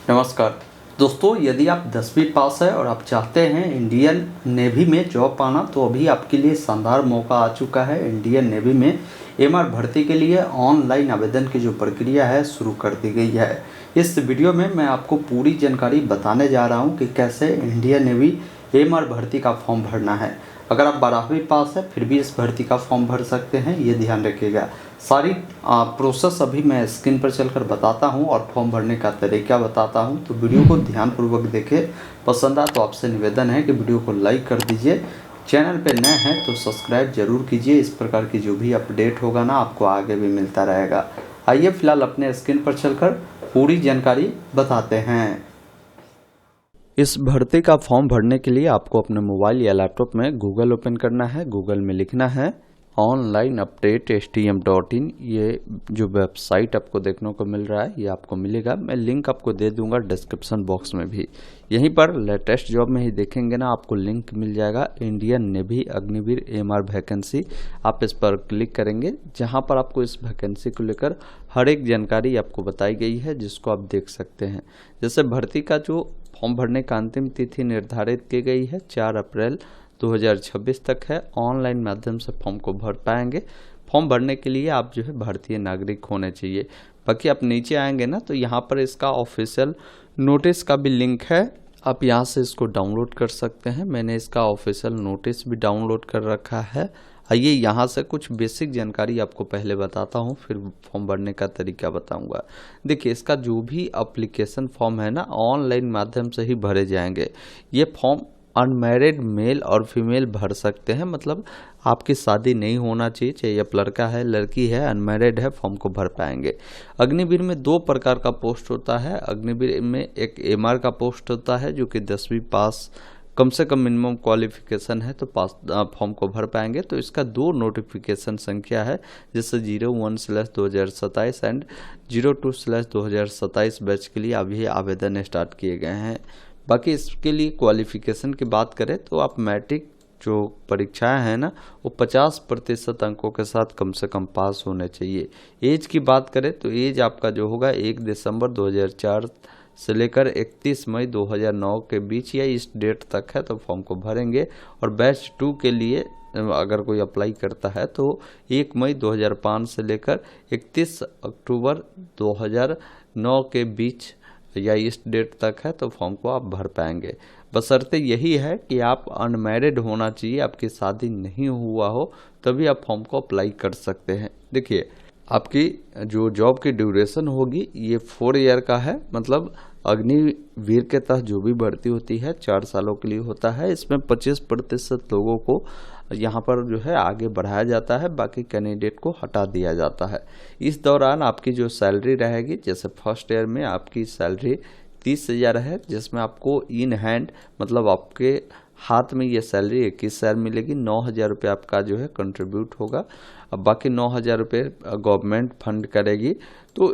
नमस्कार दोस्तों, यदि आप 10वीं पास है और आप चाहते हैं इंडियन नेवी में जॉब पाना, तो अभी आपके लिए शानदार मौका आ चुका है। इंडियन नेवी में एमआर भर्ती के लिए ऑनलाइन आवेदन की जो प्रक्रिया है शुरू कर दी गई है। इस वीडियो में मैं आपको पूरी जानकारी बताने जा रहा हूं कि कैसे इंडियन नेवी एमआर भर्ती का फॉर्म भरना है। अगर आप 12वीं पास है फिर भी इस भर्ती का फॉर्म भर सकते हैं, ये ध्यान रखिएगा। सारी प्रोसेस अभी मैं स्क्रीन पर चलकर बताता हूं और फॉर्म भरने का तरीका बताता हूं, तो वीडियो को ध्यानपूर्वक देखें। पसंद आए तो आपसे निवेदन है कि वीडियो को लाइक कर दीजिए। चैनल पे नए हैं तो सब्सक्राइब जरूर कीजिए। इस प्रकार की जो भी अपडेट होगा ना, आपको आगे भी मिलता रहेगा। आइए फिलहाल अपने स्क्रीन पर चलकर पूरी जानकारी बताते हैं। इस भर्ती का फॉर्म भरने के लिए आपको अपने मोबाइल या लैपटॉप में गूगल ओपन करना है। गूगल में लिखना है ऑनलाइन अपडेट stm.in। ये जो वेबसाइट आपको देखने को मिल रहा है ये आपको मिलेगा। मैं लिंक आपको दे दूंगा डिस्क्रिप्शन बॉक्स में भी। यहीं पर लेटेस्ट जॉब में ही देखेंगे ना, आपको लिंक मिल जाएगा Indian navy Agniveer MR vacancy. आप इस पर क्लिक करेंगे, जहां पर आपको इस वैकेंसी को लेकर हर एक जानकारी आपको बताई गई है, जिसको आप देख सकते हैं। जैसे भर्ती का जो फॉर्म भरने का अंतिम तिथि निर्धारित की गई है 4 अप्रैल 2026 तक है। ऑनलाइन माध्यम से फॉर्म को भर पाएंगे। फॉर्म भरने के लिए आप जो है भारतीय नागरिक होने चाहिए। बाकी आप नीचे आएंगे ना, तो यहाँ पर इसका ऑफिशियल नोटिस का भी लिंक है, आप यहाँ से इसको डाउनलोड कर सकते हैं। मैंने इसका ऑफिशियल नोटिस भी डाउनलोड कर रखा है। आइए यहाँ से कुछ बेसिक जानकारी आपको पहले बताता हूँ, फिर फॉर्म भरने का तरीका बताऊँगा। देखिए, इसका जो भी एप्लीकेशन फॉर्म है ना, ऑनलाइन माध्यम से ही भरे जाएंगे। ये फॉर्म अनमैरिड मेल और फीमेल भर सकते हैं, मतलब आपकी शादी नहीं होना चाहिए, चाहे आप लड़का है लड़की है, अनमैरिड है, फॉर्म को भर पाएंगे। अग्निवीर में 2 प्रकार का पोस्ट होता है। अग्निवीर में एक एमआर का पोस्ट होता है, जो कि 10वीं पास कम से कम मिनिमम क्वालिफिकेशन है तो पास फॉर्म को भर पाएंगे। तो इसका 2 नोटिफिकेशन संख्या है, जैसे 01/2027 एंड 02/2027 बैच के लिए अभी आवेदन स्टार्ट किए गए हैं। बाकी इसके लिए क्वालिफिकेशन की बात करें तो आप मैट्रिक जो परीक्षाएं हैं ना, वो 50% अंकों के साथ कम से कम पास होने चाहिए। एज की बात करें तो एज आपका जो होगा 1 दिसंबर 2004 से लेकर 31 मई 2009 के बीच या इस डेट तक है, तो फॉर्म को भरेंगे। और बैच 2 के लिए अगर कोई अप्लाई करता है तो 1 मई 2005 से लेकर 31 अक्टूबर 2009 के बीच या इस डेट तक है, तो फॉर्म को आप भर पाएंगे। बशर्ते यही है कि आप अनमैरिड होना चाहिए, आपकी शादी नहीं हुआ हो, तभी आप फॉर्म को अप्लाई कर सकते हैं। देखिए, आपकी जो जॉब की ड्यूरेशन होगी ये 4 ईयर का है, मतलब अग्निवीर के तहत जो भी भर्ती होती है 4 सालों के लिए होता है। इसमें 25% लोगों को यहाँ पर जो है आगे बढ़ाया जाता है, बाकी कैंडिडेट को हटा दिया जाता है। इस दौरान आपकी जो सैलरी रहेगी, जैसे फर्स्ट ईयर में आपकी सैलरी 30,000 है, जिसमें आपको इन हैंड मतलब आपके हाथ में ये सैलरी 21,000 मिलेगी। 9,000 रुपये आपका जो है कंट्रीब्यूट होगा। अब बाकी 9,000 रुपये गवर्नमेंट फंड करेगी। तो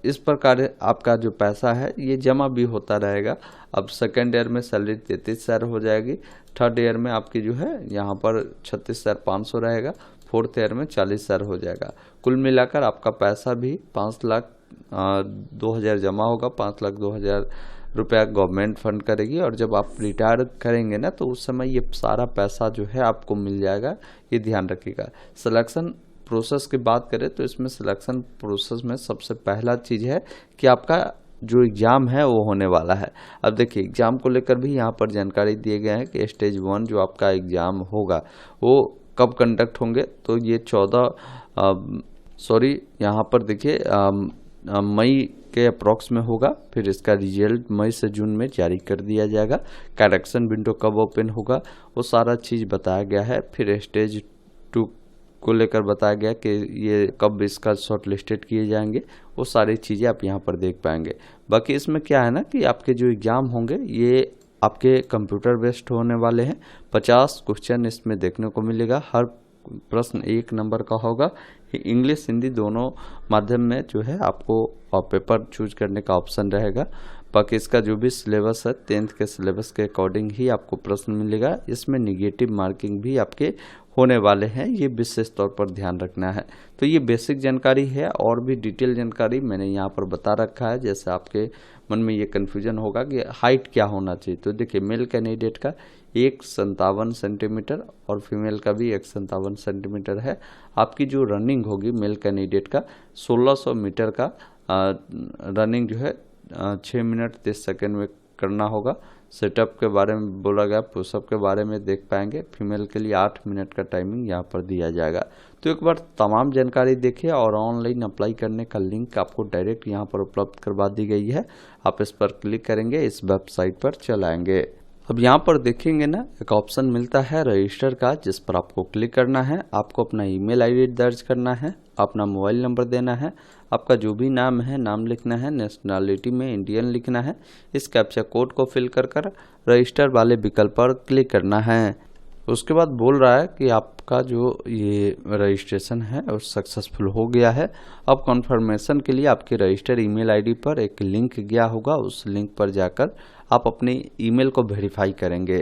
इस प्रकार आपका जो पैसा है ये जमा भी होता रहेगा। अब सेकेंड ईयर में सैलरी 33,000 हो जाएगी। थर्ड ईयर में आपकी जो है यहाँ पर 36,500 रहेगा। फोर्थ ईयर में 40,000 हो जाएगा। कुल मिलाकर आपका पैसा भी 5,02,000 जमा होगा। 5,02,000 रुपया गवर्नमेंट फंड करेगी। और जब आप रिटायर करेंगे ना, तो उस समय ये सारा पैसा जो है आपको मिल जाएगा, ये ध्यान रखिएगा। सिलेक्शन प्रोसेस की बात करें तो इसमें सिलेक्शन प्रोसेस में सबसे पहला चीज़ है कि आपका जो एग्ज़ाम है वो होने वाला है। अब देखिए, एग्ज़ाम को लेकर भी यहाँ पर जानकारी दिए गए हैं कि स्टेज 1 जो आपका एग्ज़ाम होगा वो कब कंडक्ट होंगे। तो ये यहाँ पर देखिए मई के अप्रॉक्स में होगा। फिर इसका रिजल्ट मई से जून में जारी कर दिया जाएगा। करेक्शन विंडो कब ओपन होगा वो सारा चीज़ बताया गया है। फिर स्टेज 2 को लेकर बताया गया कि ये कब इसका शॉर्ट लिस्टेड किए जाएंगे, वो सारी चीज़ें आप यहाँ पर देख पाएंगे। बाकी इसमें क्या है ना कि आपके जो एग्ज़ाम होंगे ये आपके कंप्यूटर बेस्ड होने वाले हैं। 50 क्वेश्चन इसमें देखने को मिलेगा। हर प्रश्न 1 नंबर का होगा। इंग्लिश हिंदी दोनों माध्यम में जो है आपको पेपर चूज करने का ऑप्शन रहेगा। बाकी इसका जो भी सिलेबस है 10th के सिलेबस के अकॉर्डिंग ही आपको प्रश्न मिलेगा। इसमें निगेटिव मार्किंग भी आपके होने वाले हैं, ये विशेष तौर पर ध्यान रखना है। तो ये बेसिक जानकारी है, और भी डिटेल जानकारी मैंने यहाँ पर बता रखा है। जैसे आपके मन में ये कन्फ्यूजन होगा कि हाइट क्या होना चाहिए। तो देखिए मेल कैंडिडेट का 157 सेंटीमीटर और फीमेल का भी 157 सेंटीमीटर है। आपकी जो रनिंग होगी मेल कैंडिडेट का 1600 मीटर का रनिंग जो है 6 मिनट 30 सेकेंड में करना होगा। सेटअप के बारे में बोला गया, पुशअप के बारे में देख पाएंगे। फीमेल के लिए 8 मिनट का टाइमिंग यहाँ पर दिया जाएगा। तो एक बार तमाम जानकारी देखिए और ऑनलाइन अप्लाई करने का लिंक आपको डायरेक्ट यहाँ पर उपलब्ध करवा दी गई है। आप इस पर क्लिक करेंगे, इस वेबसाइट पर चलाएंगे। अब यहाँ पर देखेंगे ना एक ऑप्शन मिलता है रजिस्टर का, जिस पर आपको क्लिक करना है। आपको अपना ईमेल आईडी दर्ज करना है, अपना मोबाइल नंबर देना है, आपका जो भी नाम है नाम लिखना है, नेशनलिटी में इंडियन लिखना है। इस कैप्चा कोड को फिल कर रजिस्टर वाले विकल्प पर क्लिक करना है। उसके बाद बोल रहा है कि आपका जो ये रजिस्ट्रेशन है वो सक्सेसफुल हो गया है। अब कन्फर्मेशन के लिए आपके रजिस्टर ईमेल आईडी पर एक लिंक गया होगा, उस लिंक पर जाकर आप अपने ईमेल को वेरीफाई करेंगे।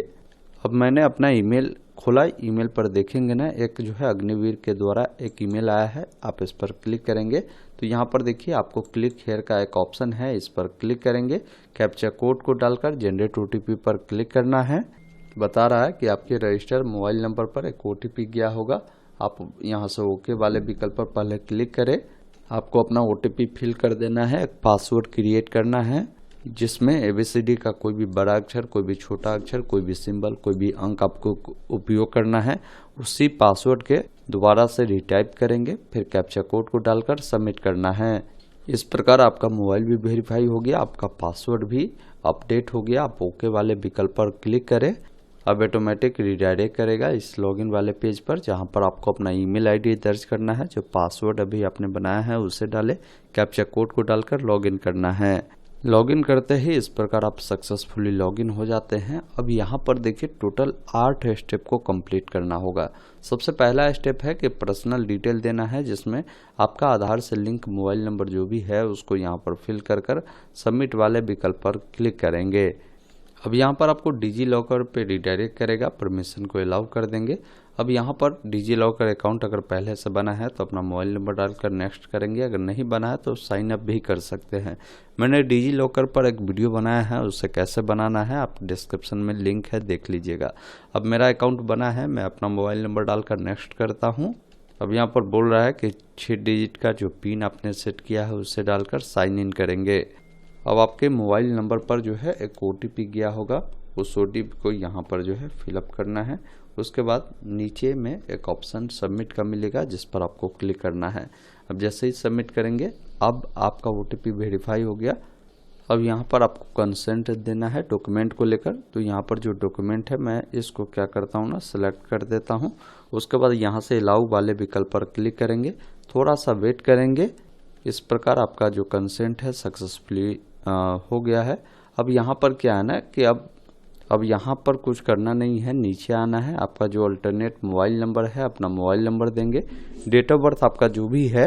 अब मैंने अपना ईमेल खोला, ईमेल पर देखेंगे ना एक जो है अग्निवीर के द्वारा एक ईमेल आया है। आप इस पर क्लिक करेंगे तो यहाँ पर देखिए आपको क्लिक हेयर का एक ऑप्शन है, इस पर क्लिक करेंगे। कैप्चा कोड को डालकर जनरेट ओटीपी पर क्लिक करना है। बता रहा है कि आपके रजिस्टर मोबाइल नंबर पर एक ओटीपी गया होगा। आप यहाँ से ओके वाले विकल्प पर पहले क्लिक करें। आपको अपना ओटीपी फिल कर देना है, एक पासवर्ड क्रिएट करना है जिसमें ABCD का कोई भी बड़ा अक्षर, कोई भी छोटा अक्षर, कोई भी सिंबल, कोई भी अंक आपको उपयोग करना है। उसी पासवर्ड के दोबारा से रिटाइप करेंगे, फिर कैप्चा कोड को डालकर सबमिट करना है। इस प्रकार आपका मोबाइल भी वेरीफाई हो गया, आपका पासवर्ड भी अपडेट हो गया। आप ओके वाले विकल्प पर क्लिक करें। अब ऑटोमेटिक रिडायरेक्ट करेगा इस लॉगिन वाले पेज पर, जहां पर आपको अपना ईमेल आईडी दर्ज करना है, जो पासवर्ड अभी आपने बनाया है उसे डालें, कैप्चा कोड को डालकर लॉगिन करना है। लॉगिन करते ही इस प्रकार आप सक्सेसफुली लॉगिन हो जाते हैं। अब यहाँ पर देखिए टोटल 8 स्टेप को कंप्लीट करना होगा। सबसे पहला स्टेप है कि पर्सनल डिटेल देना है, जिसमें आपका आधार से लिंक मोबाइल नंबर जो भी है उसको यहाँ पर फिल कर सबमिट वाले विकल्प पर क्लिक करेंगे। अब यहाँ पर आपको डिजी लॉकर पे रिडायरेक्ट करेगा, परमिशन को अलाउ कर देंगे। अब यहाँ पर डिजी लॉकर अकाउंट अगर पहले से बना है तो अपना मोबाइल नंबर डालकर नेक्स्ट करेंगे, अगर नहीं बना है तो साइन अप भी कर सकते हैं। मैंने डिजी लॉकर पर एक वीडियो बनाया है, उसे कैसे बनाना है आप डिस्क्रिप्शन में लिंक है, देख लीजिएगा। अब मेरा अकाउंट बना है, मैं अपना मोबाइल नंबर डालकर नेक्स्ट करता हूँ। अब यहाँ पर बोल रहा है कि 6 डिजिट का जो पिन आपने सेट किया है उसे डालकर साइन इन करेंगे। अब आपके मोबाइल नंबर पर जो है एक OTP गया होगा, उस OTP को यहाँ पर जो है फिलअप करना है। उसके बाद नीचे में एक ऑप्शन सबमिट का मिलेगा, जिस पर आपको क्लिक करना है। अब जैसे ही सबमिट करेंगे अब आपका OTP वेरीफाई हो गया। अब यहाँ पर आपको कंसेंट देना है डॉक्यूमेंट को लेकर। तो यहाँ पर जो डॉक्यूमेंट है मैं इसको क्या करता हूँ ना सेलेक्ट कर देता हूँ। उसके बाद यहाँ से अलाउ वाले विकल्प पर क्लिक करेंगे, थोड़ा सा वेट करेंगे। इस प्रकार आपका जो कंसेंट है सक्सेसफुली हो गया है। अब यहाँ पर क्या है ना कि अब यहाँ पर कुछ करना नहीं है, नीचे आना है। आपका जो अल्टरनेट मोबाइल नंबर है अपना मोबाइल नंबर देंगे। डेट ऑफ बर्थ आपका जो भी है,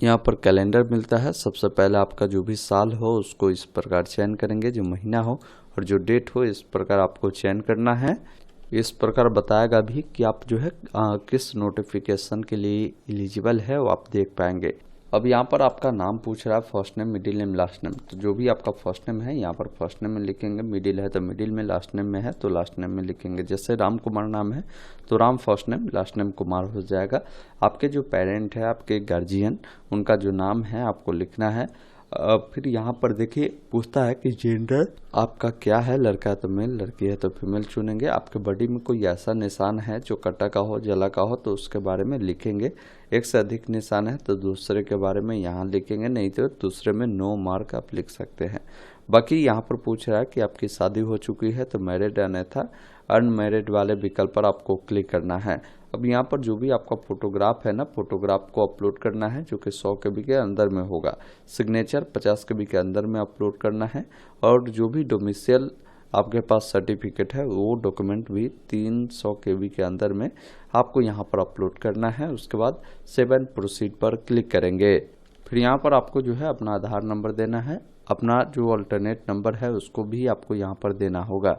यहाँ पर कैलेंडर मिलता है। सबसे पहले आपका जो भी साल हो उसको इस प्रकार चयन करेंगे, जो महीना हो, और जो डेट हो इस प्रकार आपको चयन करना है। इस प्रकार बताएगा भी कि आप जो है किस नोटिफिकेशन के लिए एलिजिबल है वो आप देख पाएंगे। अब यहाँ पर आपका नाम पूछ रहा है, first name, middle name, last name. तो जो भी आपका फर्स्ट नेम है यहाँ पर फर्स्ट नेम में लिखेंगे, मिडिल है तो मिडिल में, लास्ट नेम में है तो लास्ट नेम में लिखेंगे। जैसे राम कुमार नाम है तो Ram first name, last name Kumar हो जाएगा। आपके जो पेरेंट है, आपके गार्जियन, उनका जो नाम है आपको लिखना है। फिर यहाँ पर देखिए पूछता है कि जेंडर आपका क्या है, लड़का है तो मेल, लड़की है तो फीमेल चुनेंगे। आपके बॉडी में कोई ऐसा निशान है जो कटा का हो, जला का हो तो उसके बारे में लिखेंगे। एक से अधिक निशान है तो दूसरे के बारे में यहाँ लिखेंगे, नहीं तो दूसरे में नो मार्क आप लिख सकते हैं। बाकी यहाँ पर पूछ रहा है कि आपकी शादी हो चुकी है तो मैरिड, अन्यथा अनमैरिड वाले विकल्प पर आपको क्लिक करना है। अब यहाँ पर जो भी आपका फोटोग्राफ है ना, फोटोग्राफ को अपलोड करना है, जो कि 100 KB के अंदर में होगा। सिग्नेचर 50 KB के अंदर में अपलोड करना है। और जो भी डोमिसाइल आपके पास सर्टिफिकेट है वो डॉक्यूमेंट भी 300 KB के अंदर में आपको यहाँ पर अपलोड करना है। उसके बाद सेव एंड प्रोसीड पर क्लिक करेंगे। फिर यहाँ पर आपको जो है अपना आधार नंबर देना है, अपना जो अल्टरनेट नंबर है उसको भी आपको यहाँ पर देना होगा।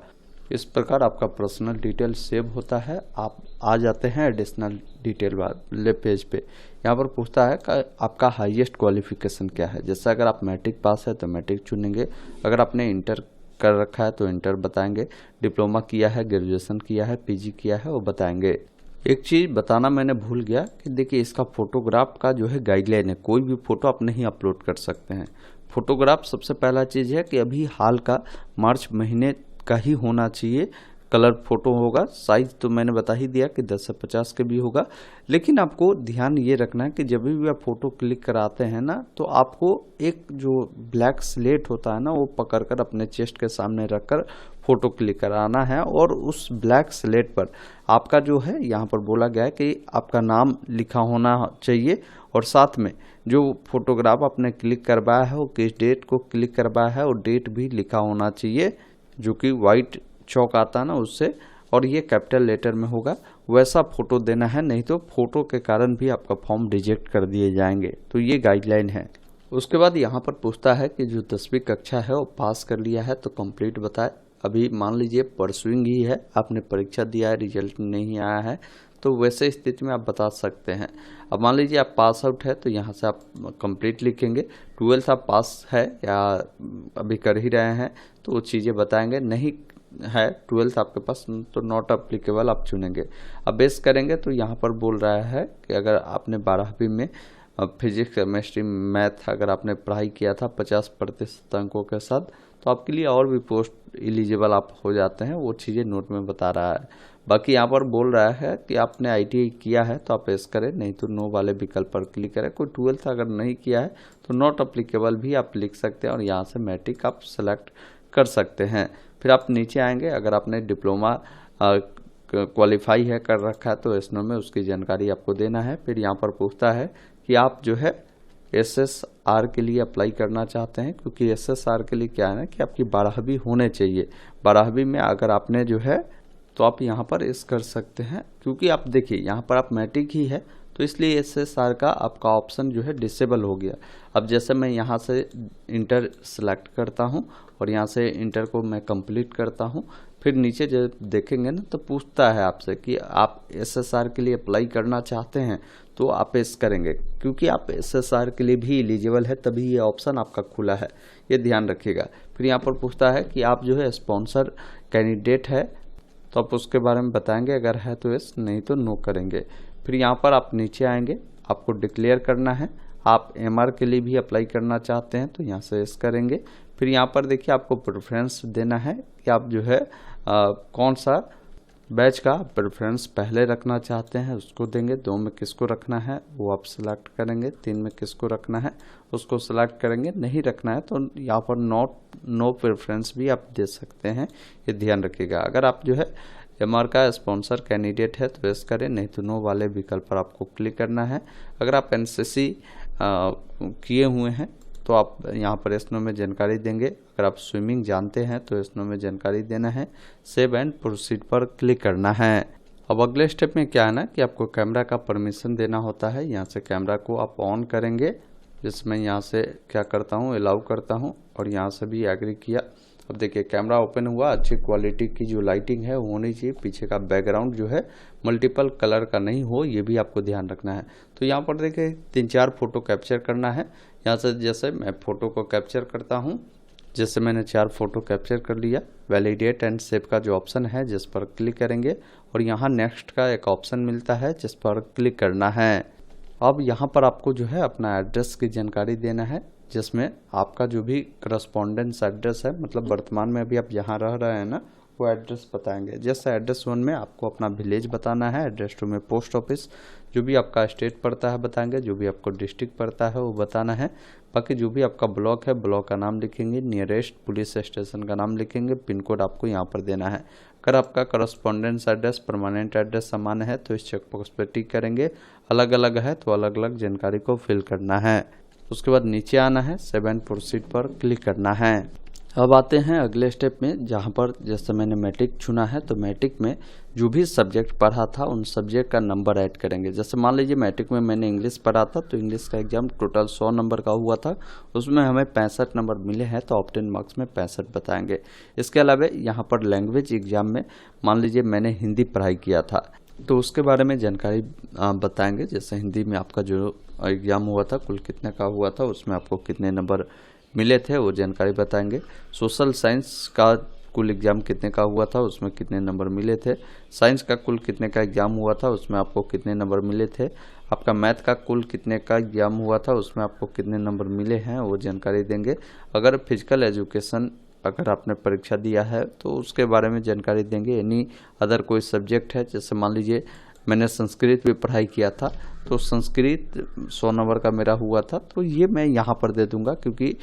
इस प्रकार आपका पर्सनल डिटेल सेव होता है। आप आ जाते हैं एडिशनल डिटेल वाले पेज पे। यहाँ पर पूछता है कि आपका हाईएस्ट क्वालिफिकेशन क्या है। जैसे अगर आप मैट्रिक पास है तो मैट्रिक चुनेंगे, अगर आपने इंटर कर रखा है तो इंटर बताएंगे, डिप्लोमा किया है, ग्रेजुएशन किया है, पीजी किया है वो बताएंगे। एक चीज़ बताना मैंने भूल गया कि देखिए इसका फोटोग्राफ का जो है गाइडलाइन है, कोई भी फोटो आप नहीं अपलोड कर सकते हैं। फोटोग्राफ सबसे पहला चीज़ है कि अभी हाल का मार्च महीने का ही होना चाहिए, कलर फोटो होगा। साइज तो मैंने बता ही दिया कि 10 से 50 के भी होगा, लेकिन आपको ध्यान ये रखना है कि जब भी आप फोटो क्लिक कराते हैं ना, तो आपको एक जो ब्लैक स्लेट होता है ना वो पकड़कर अपने चेस्ट के सामने रखकर फोटो क्लिक कराना है। और उस ब्लैक स्लेट पर आपका जो है यहाँ पर बोला गया है कि आपका नाम लिखा होना चाहिए, और साथ में जो फोटोग्राफ आपने क्लिक करवाया है वो किस डेट को क्लिक करवाया है और डेट भी लिखा होना चाहिए, जो कि वाइट चौक आता है ना उससे, और ये कैपिटल लेटर में होगा, वैसा फोटो देना है, नहीं तो फोटो के कारण भी आपका फॉर्म रिजेक्ट कर दिए जाएंगे। तो ये गाइडलाइन है। उसके बाद यहाँ पर पूछता है कि जो 10वीं कक्षा है वो पास कर लिया है तो कंप्लीट बताए। अभी मान लीजिए परसुइंग ही है, आपने परीक्षा दिया है, रिजल्ट नहीं आया है, तो वैसे स्थिति में आप बता सकते हैं। अब मान लीजिए आप पास आउट है तो यहाँ से आप कंप्लीट लिखेंगे। 12th आप पास है या अभी कर ही रहे हैं तो वो चीज़ें बताएंगे। नहीं है 12th आपके पास तो नॉट अप्लीकेबल आप चुनेंगे। अब बेस करेंगे तो यहाँ पर बोल रहा है कि अगर आपने 12वीं में फिजिक्स, केमिस्ट्री, मैथ अगर आपने पढ़ाई किया था 50% अंकों के साथ, तो आपके लिए और भी पोस्ट एलिजिबल आप हो जाते हैं, वो चीज़ें नोट में बता रहा है। बाकी यहाँ पर बोल रहा है कि आपने ITI किया है तो आप एस करें, नहीं तो नो वाले विकल्प पर क्लिक करें। कोई 12th अगर नहीं किया है तो नॉट अप्लीकेबल भी आप लिख सकते हैं और यहाँ से मैट्रिक आप सेलेक्ट कर सकते हैं। फिर आप नीचे आएंगे, अगर आपने डिप्लोमा क्वालिफाई है कर रखा है तो एसनो में उसकी जानकारी आपको देना है। फिर यहाँ पर पूछता है कि आप जो है SSR के लिए अप्लाई करना चाहते हैं, क्योंकि SSR के लिए क्या है ना कि आपकी 12वीं होने चाहिए। 12वीं में अगर आपने जो है तो आप यहाँ पर इस कर सकते हैं, क्योंकि आप देखिए यहाँ पर आप मैट्रिक ही है तो इसलिए SSR का आपका ऑप्शन जो है डिसेबल हो गया। अब जैसे मैं यहाँ से इंटर सेलेक्ट करता हूँ और यहाँ से इंटर को मैं कंप्लीट करता हूँ, फिर नीचे जब देखेंगे ना तो पूछता है आपसे कि आप SSR के लिए अप्लाई करना चाहते हैं तो आप इस करेंगे, क्योंकि आप SSR के लिए भी एलिजिबल है तभी ये ऑप्शन आपका खुला है, ये ध्यान रखिएगा। फिर यहाँ पर पूछता है कि आप जो है स्पॉन्सर कैंडिडेट है तो आप उसके बारे में बताएंगे, अगर है तो यस, नहीं तो नो करेंगे। फिर यहाँ पर आप नीचे आएंगे, आपको डिक्लेयर करना है आप MR के लिए भी अप्लाई करना चाहते हैं तो यहाँ से यस करेंगे। फिर यहाँ पर देखिए आपको प्रेफरेंस देना है कि आप जो है कौन सा बैच का प्रेफरेंस पहले रखना चाहते हैं उसको देंगे। 2 में किसको रखना है वो आप सिलेक्ट करेंगे, 3 में किसको रखना है उसको सिलेक्ट करेंगे। नहीं रखना है तो यहाँ पर नो प्रेफरेंस भी आप दे सकते हैं, ये ध्यान रखिएगा। अगर आप जो है MR का स्पॉन्सर कैंडिडेट है तो यस करें, नहीं तो नो वाले विकल्प पर आपको क्लिक करना है। अगर आप NCC किए हुए हैं तो आप यहाँ पर एसनो में जानकारी देंगे। अगर आप स्विमिंग जानते हैं तो एसनो में जानकारी देना है। सेव एंड प्रोसीड पर क्लिक करना है। अब अगले स्टेप में क्या है ना कि आपको कैमरा का परमिशन देना होता है। यहाँ से कैमरा को आप ऑन करेंगे, जिसमें यहाँ से क्या करता हूँ अलाउ करता हूँ और यहाँ से भी एग्री किया। अब देखिए कैमरा ओपन हुआ, अच्छी क्वालिटी की जो लाइटिंग है वो होनी चाहिए, पीछे का बैकग्राउंड जो है मल्टीपल कलर का नहीं हो, ये भी आपको ध्यान रखना है। तो यहाँ पर देखिए 3-4 फोटो कैप्चर करना है। यहाँ से जैसे मैं फोटो को कैप्चर करता हूँ, जैसे मैंने 4 फोटो कैप्चर कर लिया, वैलिडेट एंड सेव का जो ऑप्शन है जिस पर क्लिक करेंगे और यहाँ नेक्स्ट का एक ऑप्शन मिलता है जिस पर क्लिक करना है। अब यहाँ पर आपको जो है अपना एड्रेस की जानकारी देना है, जिसमें आपका जो भी करस्पॉन्डेंस एड्रेस है, मतलब वर्तमान में अभी आप जहाँ रह रहे हैं ना वो एड्रेस बताएंगे। जैसे एड्रेस 1 में आपको अपना विलेज बताना है, एड्रेस 2 में पोस्ट ऑफिस, जो भी आपका स्टेट पड़ता है बताएंगे, जो भी आपको डिस्ट्रिक्ट पड़ता है वो बताना है। बाकी जो भी आपका ब्लॉक है ब्लॉक का नाम लिखेंगे, नियरेस्ट पुलिस स्टेशन का नाम लिखेंगे, पिन कोड आपको यहाँ पर देना है। अगर आपका करस्पॉन्डेंस एड्रेस परमानेंट एड्रेस समान है तो इस चेकबॉक्स पर टिक करेंगे, अलग अलग है तो अलग अलग जानकारी को फिल करना है। उसके बाद नीचे आना है, सेव एंड प्रोसीड पर क्लिक करना है। अब आते हैं अगले स्टेप में, जहाँ पर जैसे मैंने मैट्रिक चुना है तो मैट्रिक में जो भी सब्जेक्ट पढ़ा था उन सब्जेक्ट का नंबर ऐड करेंगे। जैसे मान लीजिए मैट्रिक में मैंने इंग्लिश पढ़ा था तो इंग्लिश का एग्जाम टोटल 100 नंबर का हुआ था, उसमें हमें 65 नंबर मिले हैं तो ऑप्टेन मार्क्स में 65 बताएंगे। इसके अलावा यहाँ पर लैंग्वेज एग्जाम में मान लीजिए मैंने हिंदी पढ़ाई किया था तो उसके बारे में जानकारी बताएंगे। जैसे हिंदी में आपका जो एग्ज़ाम हुआ था कुल कितने का हुआ था, उसमें आपको कितने नंबर मिले थे वो जानकारी बताएंगे। सोशल साइंस का कुल एग्ज़ाम कितने का हुआ था, उसमें कितने नंबर मिले थे। साइंस का कुल कितने का एग्ज़ाम हुआ था, उसमें आपको कितने नंबर मिले थे। आपका मैथ का कुल कितने का एग्ज़ाम हुआ था, उसमें आपको कितने नंबर मिले हैं वो जानकारी देंगे। अगर फिजिकल एजुकेशन अगर आपने परीक्षा दिया है तो उसके बारे में जानकारी देंगे। यानी अदर कोई सब्जेक्ट है, जैसे मान लीजिए मैंने संस्कृत भी पढ़ाई किया था तो संस्कृत 100 नंबर का मेरा हुआ था, तो ये मैं यहाँ पर दे दूंगा क्योंकि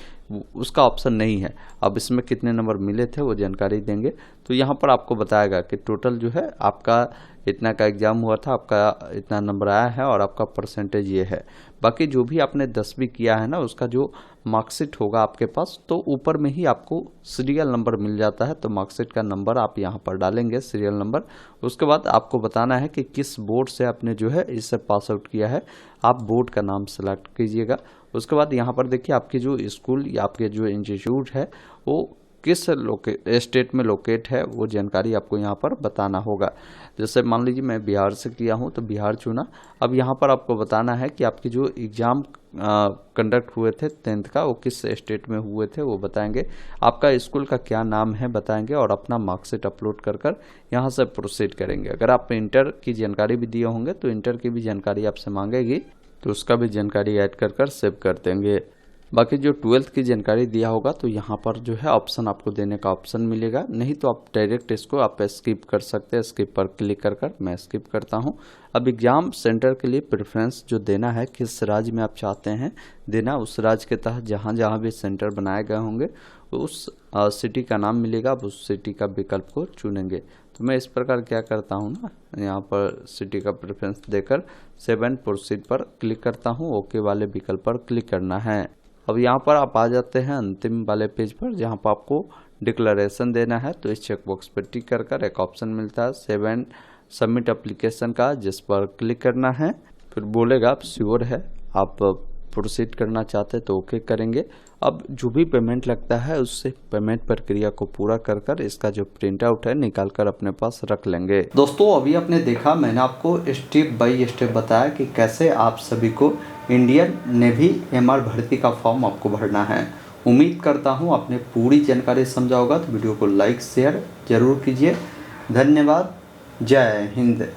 उसका ऑप्शन नहीं है। अब इसमें कितने नंबर मिले थे वो जानकारी देंगे। तो यहाँ पर आपको बताएगा कि टोटल जो है आपका इतना का एग्ज़ाम हुआ था, आपका इतना नंबर आया है और आपका परसेंटेज ये है। बाकी जो भी आपने 10वीं किया है ना, उसका जो मार्कशीट होगा आपके पास, तो ऊपर में ही आपको सीरियल नंबर मिल जाता है। तो मार्कशीट का नंबर आप यहाँ पर डालेंगे, सीरियल नंबर। उसके बाद आपको बताना है कि किस बोर्ड से आपने जो है इससे पास आउट किया है। आप बोर्ड का नाम सेलेक्ट कीजिएगा। उसके बाद यहाँ पर देखिए आपकी जो स्कूल या आपके जो इंस्टीट्यूट है वो किस स्टेट में लोकेट है वो जानकारी आपको यहाँ पर बताना होगा। जैसे मान लीजिए मैं बिहार से किया हूँ तो बिहार चुना। अब यहाँ पर आपको बताना है कि आपकी जो एग्ज़ाम कंडक्ट हुए थे 10th का वो किस स्टेट में हुए थे वो बताएंगे। आपका स्कूल का क्या नाम है बताएंगे और अपना मार्कशीट अपलोड कर यहाँ से प्रोसीड करेंगे। अगर आप इंटर की जानकारी भी दिए होंगे तो इंटर की भी जानकारी आपसे मांगेगी, तो उसका भी जानकारी ऐड कर सेव कर देंगे। बाकी जो 12th की जानकारी दिया होगा तो यहाँ पर जो है ऑप्शन आपको देने का ऑप्शन मिलेगा, नहीं तो आप डायरेक्ट इसको आप स्किप कर सकते हैं। स्किप पर क्लिक कर मैं स्किप करता हूँ। अब एग्ज़ाम सेंटर के लिए प्रेफरेंस जो देना है, किस राज्य में आप चाहते हैं देना, उस राज्य के तहत जहाँ जहाँ भी सेंटर बनाए गए होंगे उस सिटी का नाम मिलेगा, आप उस सिटी का विकल्प को चुनेंगे। तो मैं इस प्रकार क्या करता हूँ ना, यहाँ पर सिटी का प्रेफरेंस देकर सेव एंड प्रोसीड पर क्लिक करता हूँ। ओके वाले विकल्प पर क्लिक करना है। अब यहाँ पर आप आ जाते हैं अंतिम वाले पेज पर जहाँ पर आपको डिक्लेरेशन देना है। तो इस चेकबॉक्स पर टिक कर एक ऑप्शन मिलता है सेव एंड सबमिट एप्लीकेशन का, जिस पर क्लिक करना है। फिर बोलेगा आप श्योर है, आप प्रोसीड करना चाहते हैं तो ओके करेंगे। अब जो भी पेमेंट लगता है उससे पेमेंट प्रक्रिया को पूरा कर इसका जो प्रिंट आउट है निकाल कर अपने पास रख लेंगे। दोस्तों अभी आपने देखा, मैंने आपको स्टेप बाय स्टेप बताया कि कैसे आप सभी को इंडियन नेवी एमआर भर्ती का फॉर्म आपको भरना है। उम्मीद करता हूँ आपने पूरी जानकारी समझा होगा। तो वीडियो को लाइक शेयर जरूर कीजिए। धन्यवाद। जय हिंद।